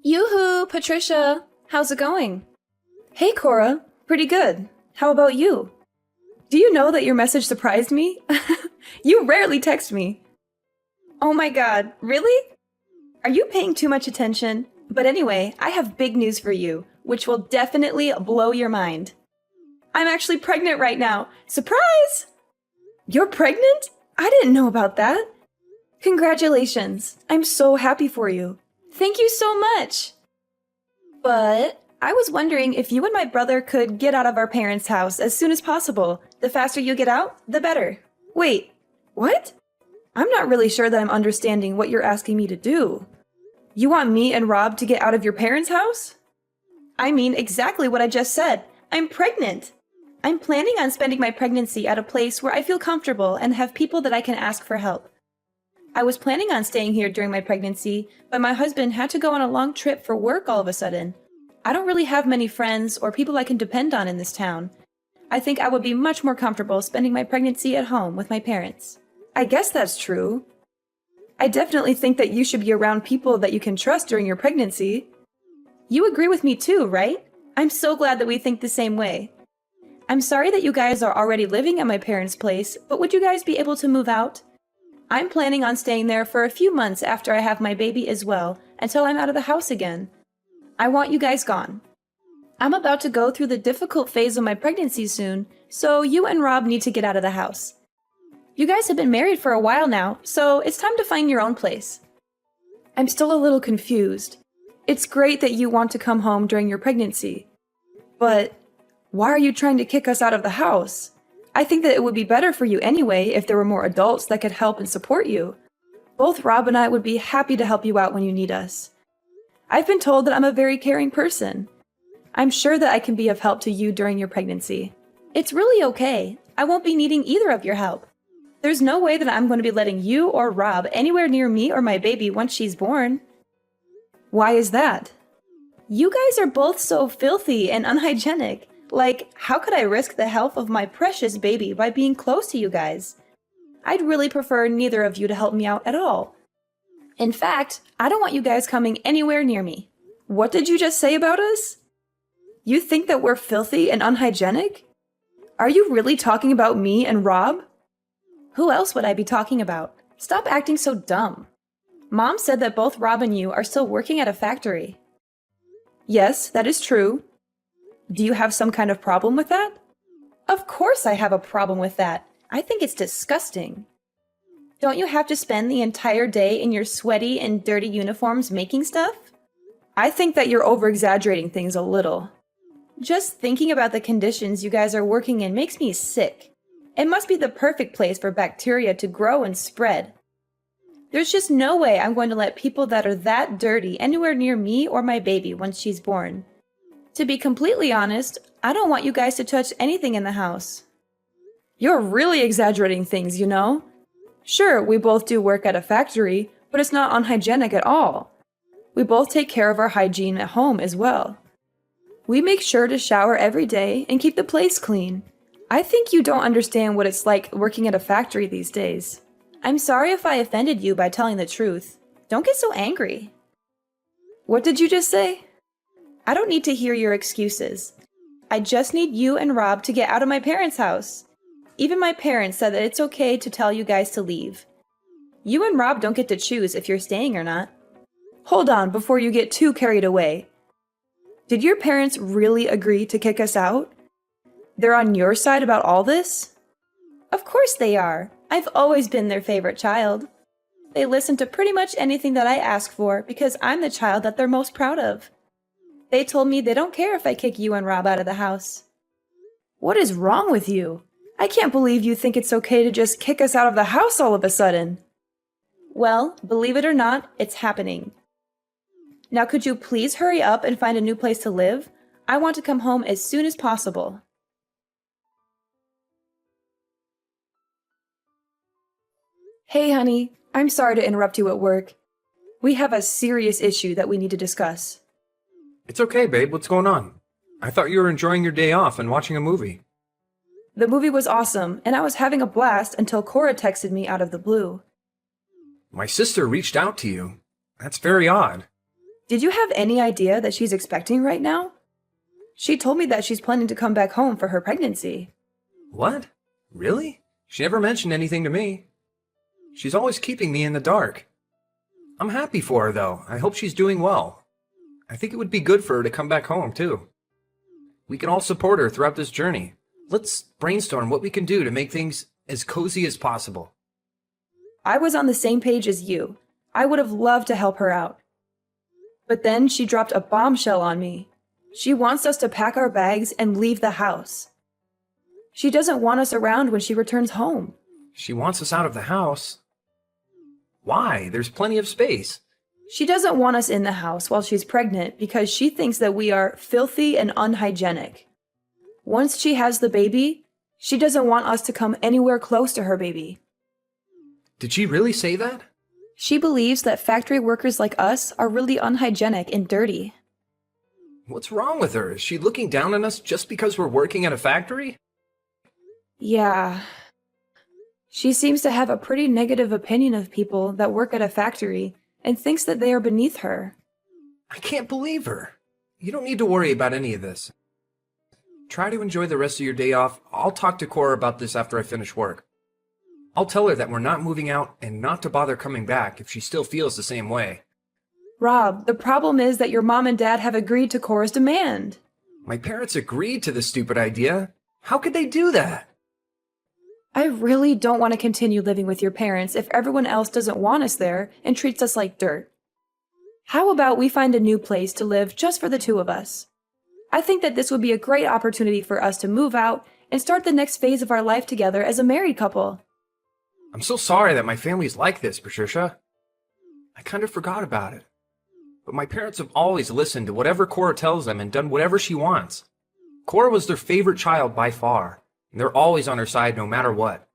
Yoo-hoo, Patricia! How's it going? Hey, Cora. Pretty good. How about you? Do you know that your message surprised me? You rarely text me. Oh my god, really? Are you paying too much attention? But anyway, I have big news for you, which will definitely blow your mind. I'm actually pregnant right now. Surprise! You're pregnant? I didn't know about that. Congratulations. I'm so happy for you. Thank you so much. But I was wondering if you and my brother could get out of our parents' house as soon as possible. The faster you get out, the better. Wait, what? I'm not really sure that I'm understanding what you're asking me to do. You want me and Rob to get out of your parents' house? I mean exactly what I just said. I'm pregnant. I'm planning on spending my pregnancy at a place where I feel comfortable and have people that I can ask for help. I was planning on staying here during my pregnancy, but my husband had to go on a long trip for work all of a sudden. I don't really have many friends or people I can depend on in this town. I think I would be much more comfortable spending my pregnancy at home with my parents. I guess that's true. I definitely think that you should be around people that you can trust during your pregnancy. You agree with me too, right? I'm so glad that we think the same way. I'm sorry that you guys are already living at my parents' place, but would you guys be able to move out? I'm planning on staying there for a few months after I have my baby as well, until I'm out of the house again. I want you guys gone. I'm about to go through the difficult phase of my pregnancy soon, so you and Rob need to get out of the house. You guys have been married for a while now, so it's time to find your own place. I'm still a little confused. It's great that you want to come home during your pregnancy, but why are you trying to kick us out of the house? I think that it would be better for you anyway if there were more adults that could help and support you. Both Rob and I would be happy to help you out when you need us. I've been told that I'm a very caring person. I'm sure that I can be of help to you during your pregnancy. It's really okay. I won't be needing either of your help. There's no way that I'm going to be letting you or Rob anywhere near me or my baby once she's born. Why is that? You guys are both so filthy and unhygienic. Like, how could I risk the health of my precious baby by being close to you guys? I'd really prefer neither of you to help me out at all. In fact, I don't want you guys coming anywhere near me. What did you just say about us? You think that we're filthy and unhygienic? Are you really talking about me and Rob? Who else would I be talking about? Stop acting so dumb. Mom said that both Rob and you are still working at a factory. Yes, that is true. Do you have some kind of problem with that? Of course I have a problem with that. I think it's disgusting. Don't you have to spend the entire day in your sweaty and dirty uniforms making stuff? I think that you're over-exaggerating things a little. Just thinking about the conditions you guys are working in makes me sick. It must be the perfect place for bacteria to grow and spread. There's just no way I'm going to let people that are that dirty anywhere near me or my baby once she's born. To be completely honest, I don't want you guys to touch anything in the house. You're really exaggerating things, you know? Sure, we both do work at a factory, but it's not unhygienic at all. We both take care of our hygiene at home as well. We make sure to shower every day and keep the place clean. I think you don't understand what it's like working at a factory these days. I'm sorry if I offended you by telling the truth. Don't get so angry. What did you just say? I don't need to hear your excuses. I just need you and Rob to get out of my parents' house. Even my parents said that it's okay to tell you guys to leave. You and Rob don't get to choose if you're staying or not. Hold on before you get too carried away. Did your parents really agree to kick us out? They're on your side about all this? Of course they are. I've always been their favorite child. They listen to pretty much anything that I ask for because I'm the child that they're most proud of. They told me they don't care if I kick you and Rob out of the house. What is wrong with you? I can't believe you think it's okay to just kick us out of the house all of a sudden. Well, believe it or not, it's happening. Now could you please hurry up and find a new place to live? I want to come home as soon as possible. Hey honey, I'm sorry to interrupt you at work. We have a serious issue that we need to discuss. It's okay, babe. What's going on? I thought you were enjoying your day off and watching a movie. The movie was awesome, and I was having a blast until Cora texted me out of the blue. My sister reached out to you. That's very odd. Did you have any idea that she's expecting right now? She told me that she's planning to come back home for her pregnancy. What? Really? She never mentioned anything to me. She's always keeping me in the dark. I'm happy for her, though. I hope she's doing well. I think it would be good for her to come back home, too. We can all support her throughout this journey. Let's brainstorm what we can do to make things as cozy as possible. I was on the same page as you. I would have loved to help her out. But then she dropped a bombshell on me. She wants us to pack our bags and leave the house. She doesn't want us around when she returns home. She wants us out of the house? Why? There's plenty of space. She doesn't want us in the house while she's pregnant because she thinks that we are filthy and unhygienic. Once she has the baby, she doesn't want us to come anywhere close to her baby. Did she really say that? She believes that factory workers like us are really unhygienic and dirty. What's wrong with her? Is she looking down on us just because we're working at a factory? Yeah. She seems to have a pretty negative opinion of people that work at a factory and thinks that they are beneath her. I can't believe her. You don't need to worry about any of this. Try to enjoy the rest of your day off. I'll talk to Cora about this after I finish work. I'll tell her that we're not moving out and not to bother coming back if she still feels the same way. Rob, the problem is that your mom and dad have agreed to Cora's demand. My parents agreed to this stupid idea. How could they do that? I really don't want to continue living with your parents if everyone else doesn't want us there and treats us like dirt. How about we find a new place to live just for the two of us? I think that this would be a great opportunity for us to move out and start the next phase of our life together as a married couple. I'm so sorry that my family's like this, Patricia. I kind of forgot about it. But my parents have always listened to whatever Cora tells them and done whatever she wants. Cora was their favorite child by far, and they're always on her side no matter what.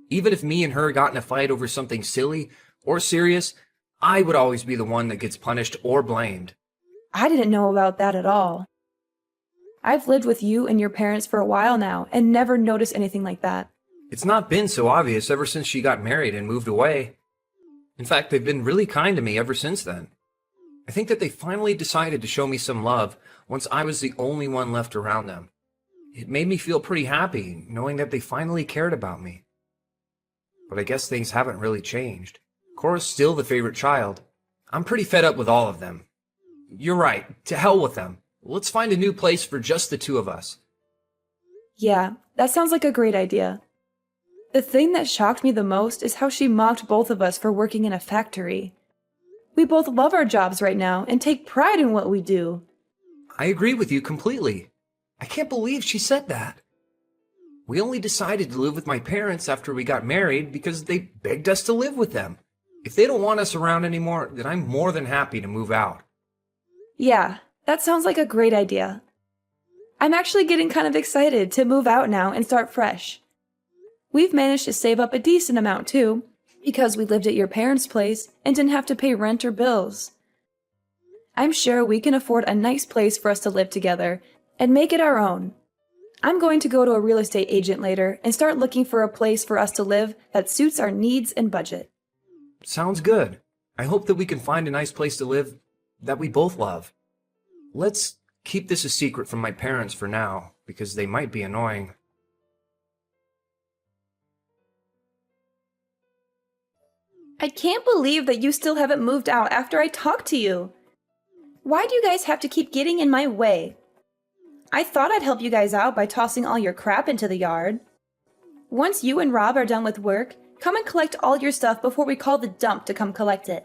Even if me and her got in a fight over something silly or serious, I would always be the one that gets punished or blamed. I didn't know about that at all. I've lived with you and your parents for a while now and never noticed anything like that. It's not been so obvious ever since she got married and moved away. In fact, they've been really kind to me ever since then. I think that they finally decided to show me some love once I was the only one left around them. It made me feel pretty happy knowing that they finally cared about me. But I guess things haven't really changed. Cora's still the favorite child. I'm pretty fed up with all of them. You're right, to hell with them. Let's find a new place for just the two of us. Yeah, that sounds like a great idea. The thing that shocked me the most is how she mocked both of us for working in a factory. We both love our jobs right now and take pride in what we do. I agree with you completely. I can't believe she said that. We only decided to live with my parents after we got married because they begged us to live with them. If they don't want us around anymore, then I'm more than happy to move out. Yeah, that sounds like a great idea. I'm actually getting kind of excited to move out now and start fresh. We've managed to save up a decent amount too, because we lived at your parents' place and didn't have to pay rent or bills. I'm sure we can afford a nice place for us to live together and make it our own. I'm going to go to a real estate agent later and start looking for a place for us to live that suits our needs and budget. Sounds good. I hope that we can find a nice place to live that we both love. Let's keep this a secret from my parents for now, because they might be annoying. I can't believe that you still haven't moved out after I talked to you. Why do you guys have to keep getting in my way? I thought I'd help you guys out by tossing all your crap into the yard. Once you and Rob are done with work, come and collect all your stuff before we call the dump to come collect it.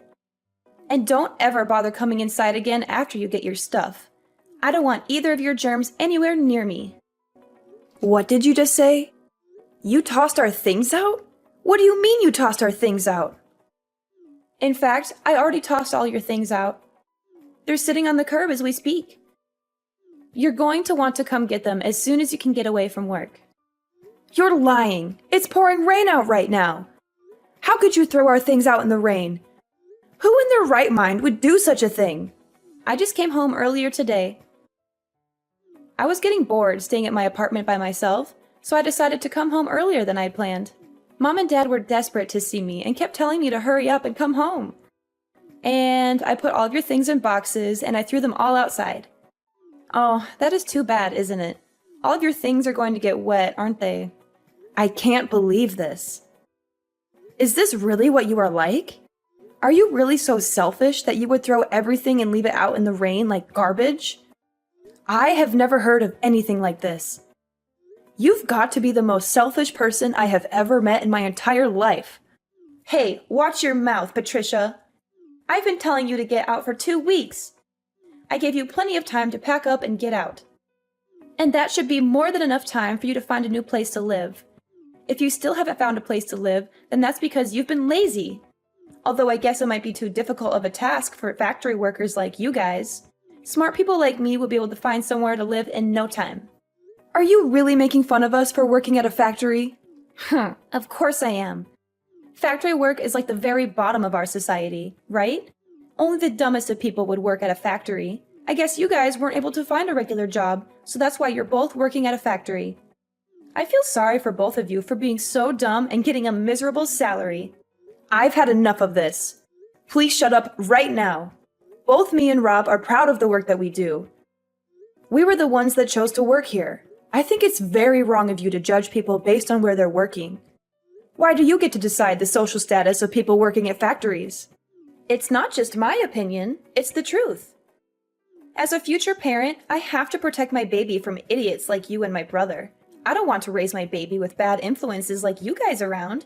And don't ever bother coming inside again after you get your stuff. I don't want either of your germs anywhere near me. What did you just say? You tossed our things out? What do you mean you tossed our things out? In fact, I already tossed all your things out. They're sitting on the curb as we speak. You're going to want to come get them as soon as you can get away from work. You're lying. It's pouring rain out right now. How could you throw our things out in the rain? Who in their right mind would do such a thing? I just came home earlier today. I was getting bored staying at my apartment by myself, so I decided to come home earlier than I'd planned. Mom and Dad were desperate to see me and kept telling me to hurry up and come home. And I put all of your things in boxes and I threw them all outside. Oh, that is too bad, isn't it? All of your things are going to get wet, aren't they? I can't believe this. Is this really what you are like? Are you really so selfish that you would throw everything and leave it out in the rain like garbage? I have never heard of anything like this. You've got to be the most selfish person I have ever met in my entire life. Hey, watch your mouth, Patricia. I've been telling you to get out for 2 weeks. I gave you plenty of time to pack up and get out. And that should be more than enough time for you to find a new place to live. If you still haven't found a place to live, then that's because you've been lazy. Although I guess it might be too difficult of a task for factory workers like you guys. Smart people like me would be able to find somewhere to live in no time. Are you really making fun of us for working at a factory? Of course I am. Factory work is like the very bottom of our society, right? Only the dumbest of people would work at a factory. I guess you guys weren't able to find a regular job, so that's why you're both working at a factory. I feel sorry for both of you for being so dumb and getting a miserable salary. I've had enough of this. Please shut up right now. Both me and Rob are proud of the work that we do. We were the ones that chose to work here. I think it's very wrong of you to judge people based on where they're working. Why do you get to decide the social status of people working at factories? It's not just my opinion, it's the truth. As a future parent, I have to protect my baby from idiots like you and my brother. I don't want to raise my baby with bad influences like you guys around.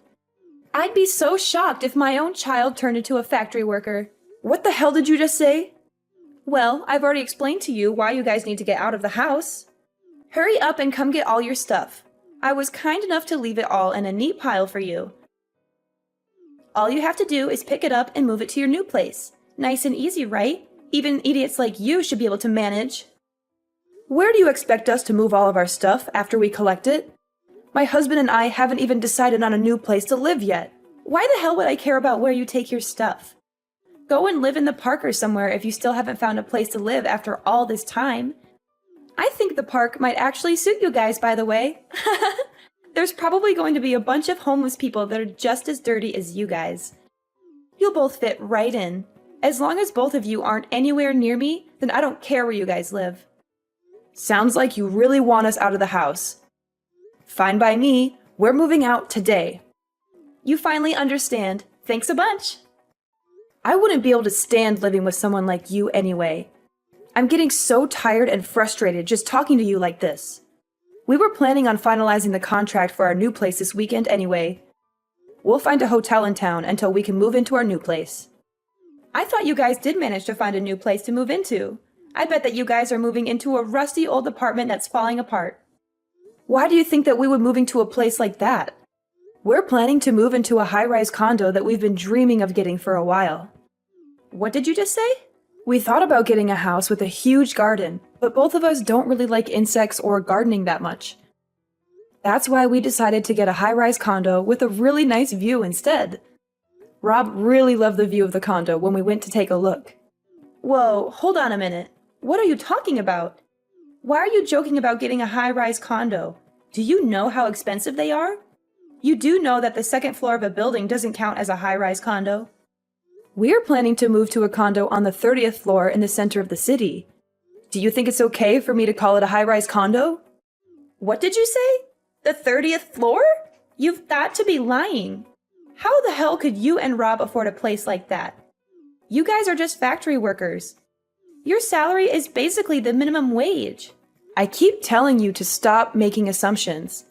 I'd be so shocked if my own child turned into a factory worker. What the hell did you just say? Well, I've already explained to you why you guys need to get out of the house. Hurry up and come get all your stuff. I was kind enough to leave it all in a neat pile for you. All you have to do is pick it up and move it to your new place. Nice and easy, right? Even idiots like you should be able to manage. Where do you expect us to move all of our stuff after we collect it? My husband and I haven't even decided on a new place to live yet. Why the hell would I care about where you take your stuff? Go and live in the park or somewhere if you still haven't found a place to live after all this time. I think the park might actually suit you guys, by the way. There's probably going to be a bunch of homeless people that are just as dirty as you guys. You'll both fit right in. As long as both of you aren't anywhere near me, then I don't care where you guys live. Sounds like you really want us out of the house. Fine by me. We're moving out today. You finally understand. Thanks a bunch. I wouldn't be able to stand living with someone like you anyway. I'm getting so tired and frustrated just talking to you like this. We were planning on finalizing the contract for our new place this weekend anyway. We'll find a hotel in town until we can move into our new place. I thought you guys did manage to find a new place to move into. I bet that you guys are moving into a rusty old apartment that's falling apart. Why do you think that we would move into a place like that? We're planning to move into a high-rise condo that we've been dreaming of getting for a while. What did you just say? We thought about getting a house with a huge garden, but both of us don't really like insects or gardening that much. That's why we decided to get a high-rise condo with a really nice view instead. Rob really loved the view of the condo when we went to take a look. Whoa, hold on a minute. What are you talking about? Why are you joking about getting a high-rise condo? Do you know how expensive they are? You do know that the second floor of a building doesn't count as a high-rise condo. We're planning to move to a condo on the 30th floor in the center of the city. Do you think it's okay for me to call it a high-rise condo? What did you say? The 30th floor? You've got to be lying. How the hell could you and Rob afford a place like that? You guys are just factory workers. Your salary is basically the minimum wage. I keep telling you to stop making assumptions.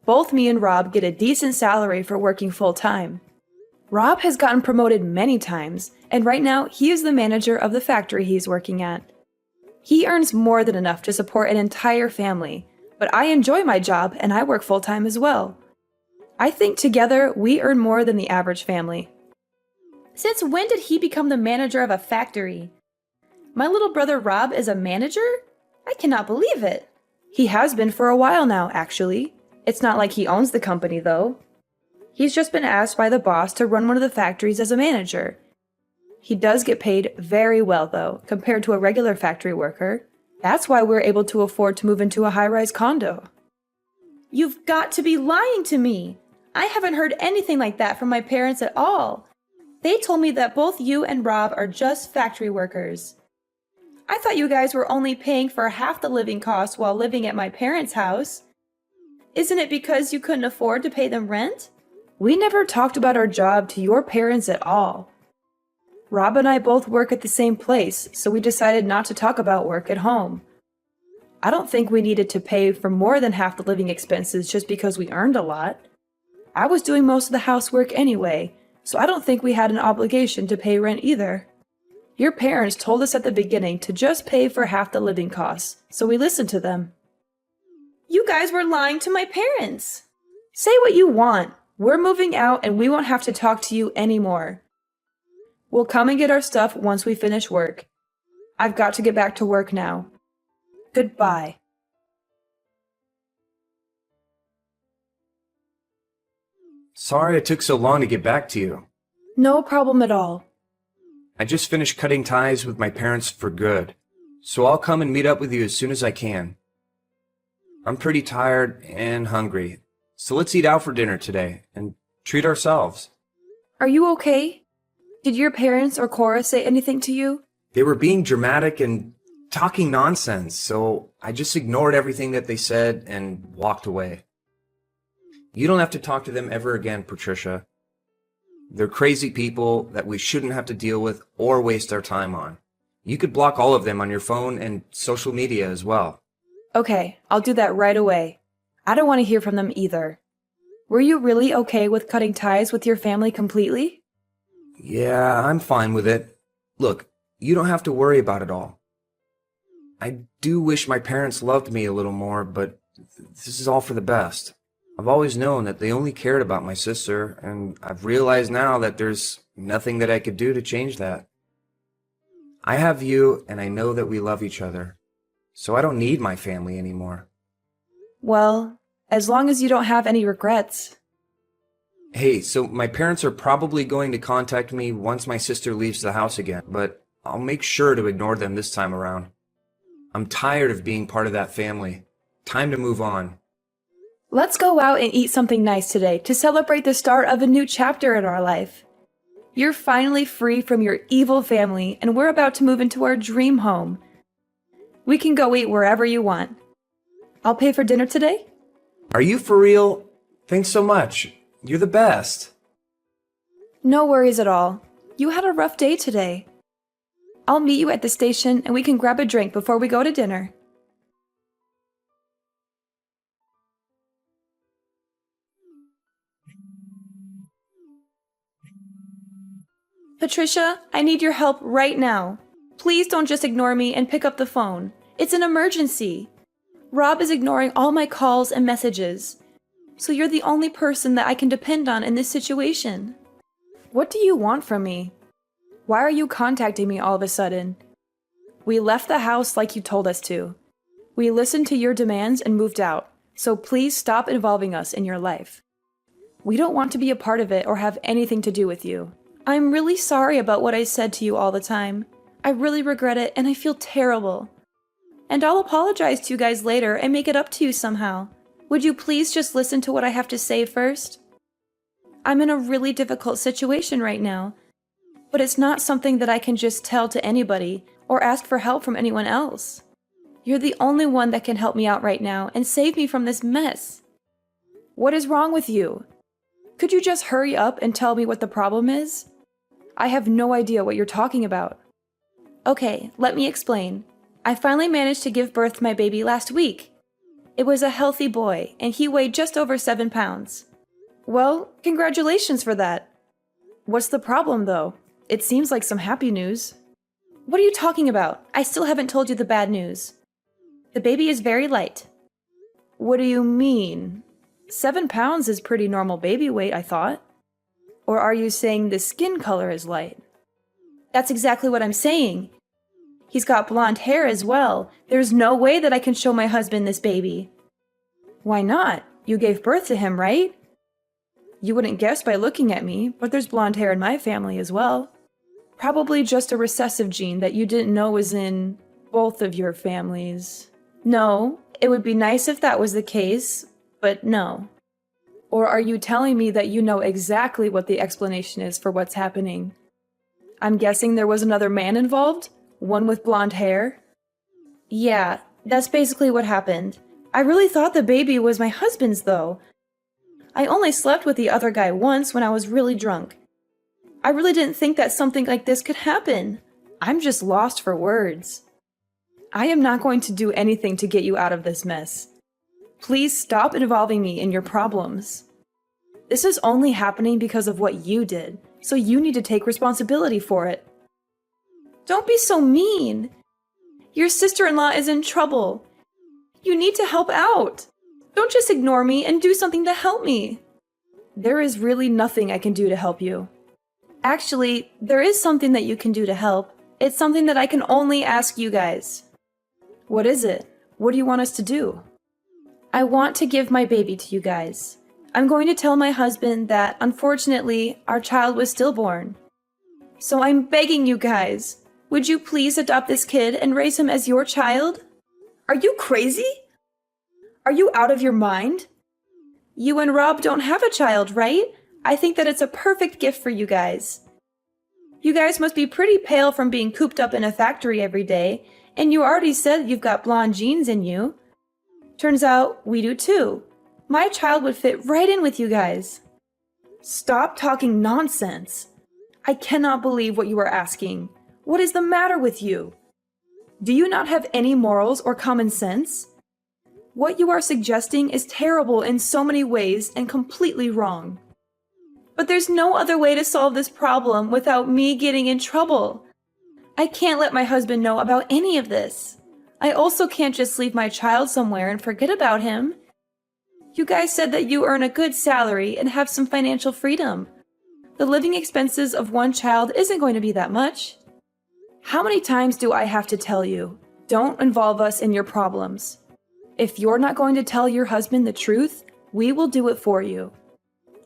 Both me and Rob get a decent salary for working full-time. Rob has gotten promoted many times, and right now he is the manager of the factory he's working at. He earns more than enough to support an entire family, but I enjoy my job and I work full-time as well. I think together we earn more than the average family. Since when did he become the manager of a factory? My little brother Rob is a manager? I cannot believe it. He has been for a while now, actually. It's not like he owns the company, though. He's just been asked by the boss to run one of the factories as a manager. He does get paid very well, though, compared to a regular factory worker. That's why we're able to afford to move into a high-rise condo. You've got to be lying to me! I haven't heard anything like that from my parents at all. They told me that both you and Rob are just factory workers. I thought you guys were only paying for half the living costs while living at my parents' house. Isn't it because you couldn't afford to pay them rent? We never talked about our job to your parents at all. Rob and I both work at the same place, so we decided not to talk about work at home. I don't think we needed to pay for more than half the living expenses just because we earned a lot. I was doing most of the housework anyway, so I don't think we had an obligation to pay rent either. Your parents told us at the beginning to just pay for half the living costs, so we listened to them. You guys were lying to my parents. Say what you want. We're moving out and we won't have to talk to you anymore. We'll come and get our stuff once we finish work. I've got to get back to work now. Goodbye. Sorry it took so long to get back to you. No problem at all. I just finished cutting ties with my parents for good, so I'll come and meet up with you as soon as I can. I'm pretty tired and hungry, so let's eat out for dinner today and treat ourselves. Are you okay? Did your parents or Cora say anything to you? They were being dramatic and talking nonsense, so I just ignored everything that they said and walked away. You don't have to talk to them ever again, Patricia. They're crazy people that we shouldn't have to deal with or waste our time on. You could block all of them on your phone and social media as well. Okay, I'll do that right away. I don't want to hear from them either. Were you really okay with cutting ties with your family completely? Yeah, I'm fine with it. Look, you don't have to worry about it all. I do wish my parents loved me a little more, but this is all for the best. I've always known that they only cared about my sister, and I've realized now that there's nothing that I could do to change that. I have you, and I know that we love each other, so I don't need my family anymore. Well, as long as you don't have any regrets. Hey, so my parents are probably going to contact me once my sister leaves the house again, but I'll make sure to ignore them this time around. I'm tired of being part of that family. Time to move on. Let's go out and eat something nice today to celebrate the start of a new chapter in our life. You're finally free from your evil family, and we're about to move into our dream home. We can go eat wherever you want. I'll pay for dinner today. Are you for real? Thanks so much. You're the best. No worries at all. You had a rough day today. I'll meet you at the station and we can grab a drink before we go to dinner. Patricia, I need your help right now. Please don't just ignore me and pick up the phone. It's an emergency. Rob is ignoring all my calls and messages. So you're the only person that I can depend on in this situation. What do you want from me? Why are you contacting me all of a sudden? We left the house like you told us to. We listened to your demands and moved out, so please stop involving us in your life. We don't want to be a part of it or have anything to do with you. I'm really sorry about what I said to you all the time. I really regret it and I feel terrible. And I'll apologize to you guys later and make it up to you somehow. Would you please just listen to what I have to say first? I'm in a really difficult situation right now, but it's not something that I can just tell to anybody or ask for help from anyone else. You're the only one that can help me out right now and save me from this mess. What is wrong with you? Could you just hurry up and tell me what the problem is? I have no idea what you're talking about. Okay, let me explain. I finally managed to give birth to my baby last week. It was a healthy boy, and he weighed just over 7 pounds. Well, congratulations for that. What's the problem, though? It seems like some happy news. What are you talking about? I still haven't told you the bad news. The baby is very light. What do you mean? 7 pounds is pretty normal baby weight, I thought. Or are you saying the skin color is light? That's exactly what I'm saying. He's got blonde hair as well. There's no way that I can show my husband this baby. Why not? You gave birth to him, right? You wouldn't guess by looking at me, but there's blonde hair in my family as well. Probably just a recessive gene that you didn't know was in both of your families. No, it would be nice if that was the case, but no. Or are you telling me that you know exactly what the explanation is for what's happening? I'm guessing there was another man involved? One with blonde hair? Yeah, that's basically what happened. I really thought the baby was my husband's, though. I only slept with the other guy once when I was really drunk. I really didn't think that something like this could happen. I'm just lost for words. I am not going to do anything to get you out of this mess. Please stop involving me in your problems. This is only happening because of what you did, so you need to take responsibility for it. Don't be so mean. Your sister-in-law is in trouble. You need to help out. Don't just ignore me and do something to help me. There is really nothing I can do to help you. Actually, there is something that you can do to help. It's something that I can only ask you guys. What is it? What do you want us to do? I want to give my baby to you guys. I'm going to tell my husband that, unfortunately, our child was stillborn. So I'm begging you guys, would you please adopt this kid and raise him as your child? Are you crazy? Are you out of your mind? You and Rob don't have a child, right? I think that it's a perfect gift for you guys. You guys must be pretty pale from being cooped up in a factory every day, and you already said you've got blonde genes in you. Turns out we do too. My child would fit right in with you guys. Stop talking nonsense. I cannot believe what you are asking. What is the matter with you? Do you not have any morals or common sense? What you are suggesting is terrible in so many ways and completely wrong. But there's no other way to solve this problem without me getting in trouble. I can't let my husband know about any of this. I also can't just leave my child somewhere and forget about him. You guys said that you earn a good salary and have some financial freedom. The living expenses of one child isn't going to be that much. How many times do I have to tell you? Don't involve us in your problems. If you're not going to tell your husband the truth, we will do it for you.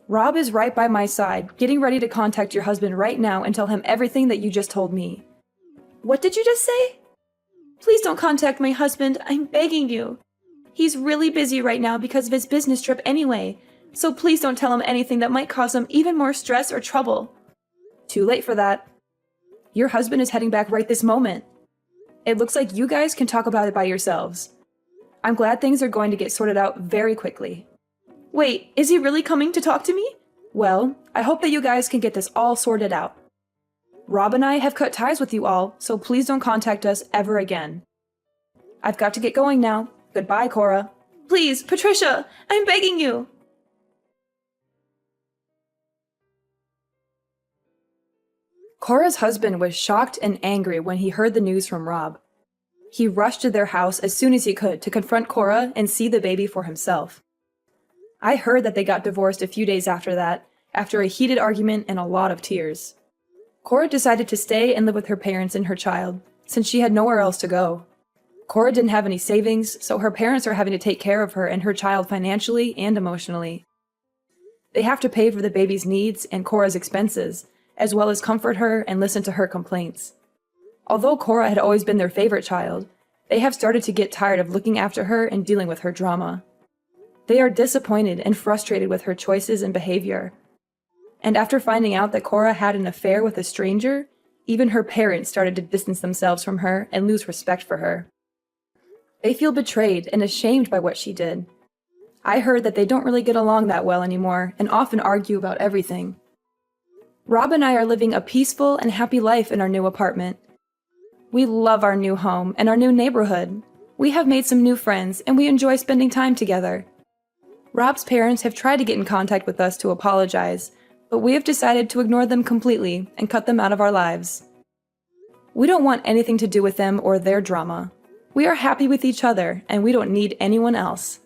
Rob is right by my side, getting ready to contact your husband right now and tell him everything that you just told me. What did you just say? Please don't contact my husband, I'm begging you. He's really busy right now because of his business trip anyway, so please don't tell him anything that might cause him even more stress or trouble. Too late for that. Your husband is heading back right this moment. It looks like you guys can talk about it by yourselves. I'm glad things are going to get sorted out very quickly. Wait, is he really coming to talk to me? Well, I hope that you guys can get this all sorted out. Rob and I have cut ties with you all, so please don't contact us ever again. I've got to get going now. Goodbye, Cora. Please, Patricia, I'm begging you. Cora's husband was shocked and angry when he heard the news from Rob. He rushed to their house as soon as he could to confront Cora and see the baby for himself. I heard that they got divorced a few days after that, after a heated argument and a lot of tears. Cora decided to stay and live with her parents and her child, since she had nowhere else to go. Cora didn't have any savings, so her parents are having to take care of her and her child financially and emotionally. They have to pay for the baby's needs and Cora's expenses, as well as comfort her and listen to her complaints. Although Cora had always been their favorite child, they have started to get tired of looking after her and dealing with her drama. They are disappointed and frustrated with her choices and behavior. And after finding out that Cora had an affair with a stranger, even her parents started to distance themselves from her and lose respect for her. They feel betrayed and ashamed by what she did. I heard that they don't really get along that well anymore and often argue about everything. Rob and I are living a peaceful and happy life in our new apartment. We love our new home and our new neighborhood. We have made some new friends and we enjoy spending time together. Rob's parents have tried to get in contact with us to apologize, but we have decided to ignore them completely and cut them out of our lives. We don't want anything to do with them or their drama. We are happy with each other and we don't need anyone else.